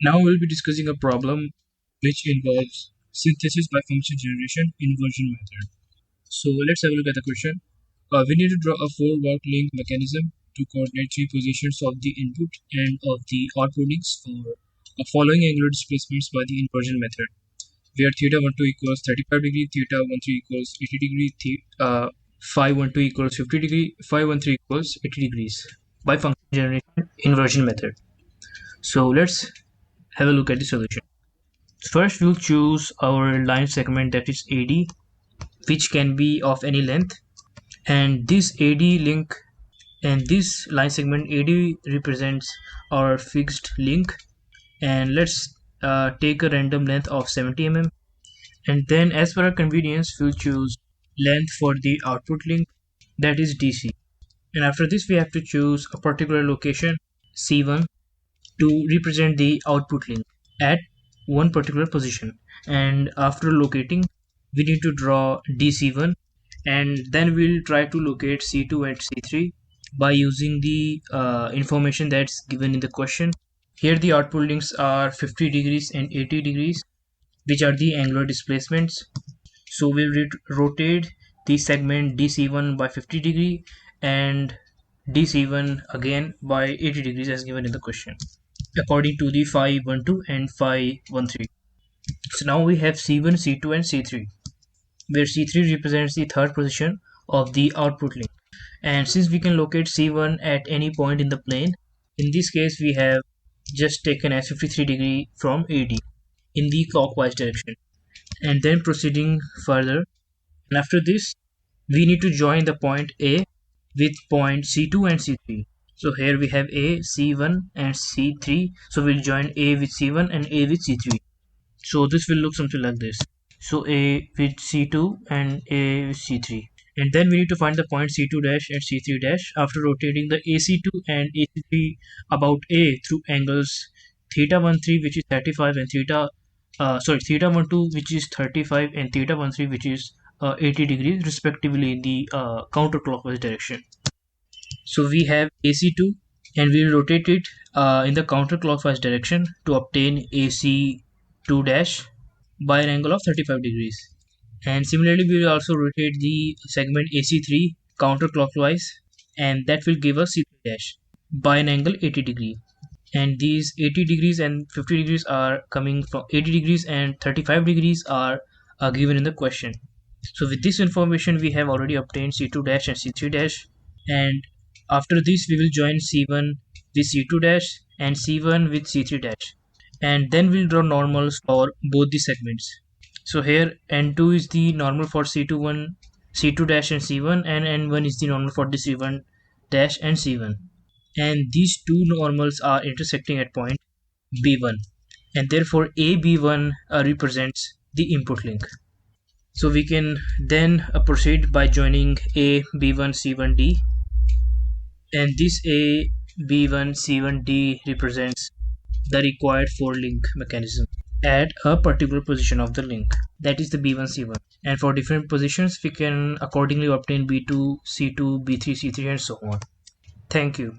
Now we'll be discussing a problem which involves synthesis by function generation inversion method. So let's have a look at the question. We need to draw a four-walk link mechanism to coordinate three positions of the input and of the output links for following angular displacements by the inversion method, where theta 12 equals 35 degree, theta 13 equals 80 degree, phi 12 equals 50 degree, phi 13 equals 80 degrees by function generation inversion method. So let's have a look at the solution. First, we'll choose our line segment, that is AD, which can be of any length, and this AD link and this line segment AD represents our fixed link. And let's take a random length of 70 mm, and then as per our convenience we'll choose length for the output link, that is DC. And after this we have to choose a particular location C1 to represent the output link at one particular position. And after locating, we need to draw DC1, and then we'll try to locate C2 and C3 by using the information that's given in the question. Here the output links are 50 degrees and 80 degrees, which are the angular displacements. So we'll rotate the segment DC1 by 50 degree and DC1 again by 80 degrees as given in the question, according to the phi 12 and phi 13. So now we have C1, C2 and C3, where C3 represents the third position of the output link. And since we can locate C1 at any point in the plane, in this case we have just taken as 53 degree from AD in the clockwise direction, and then proceeding further. And after this, we need to join the point A with point C2 and C3. So here we have A, C1 and C3. So we'll join A with C1 and A with C3. So this will look something like this. So A with C2 and A with C3. And then we need to find the point C2 dash and C3 dash after rotating the AC2 and AC3 about A through angles theta 13, which is 35, and theta 12, which is 35, and theta 13, which is 80 degrees respectively in the counterclockwise direction. So we have AC2 and we will rotate it in the counterclockwise direction to obtain AC2 dash by an angle of 35 degrees. And similarly we will also rotate the segment AC3 counterclockwise, and that will give us C3 dash by an angle 80 degree. And these 80 degrees and 50 degrees are coming from 80 degrees and 35 degrees are given in the question. So with this information we have already obtained C2 dash and C3 dash, and after this we will join C1 with C2 dash and C1 with C3 dash, and then we'll draw normals for both the segments. So here N2 is the normal for C2 dash and C1, and N1 is the normal for the C1 dash and C1, and these two normals are intersecting at point B1, and therefore AB1 represents the input link. So we can then proceed by joining A, B1, C1, D, and this A, B1, C1, D represents the required four link mechanism at a particular position of the link, that is the B1, C1, and for different positions we can accordingly obtain B2, C2, B3, C3 and so on. Thank you.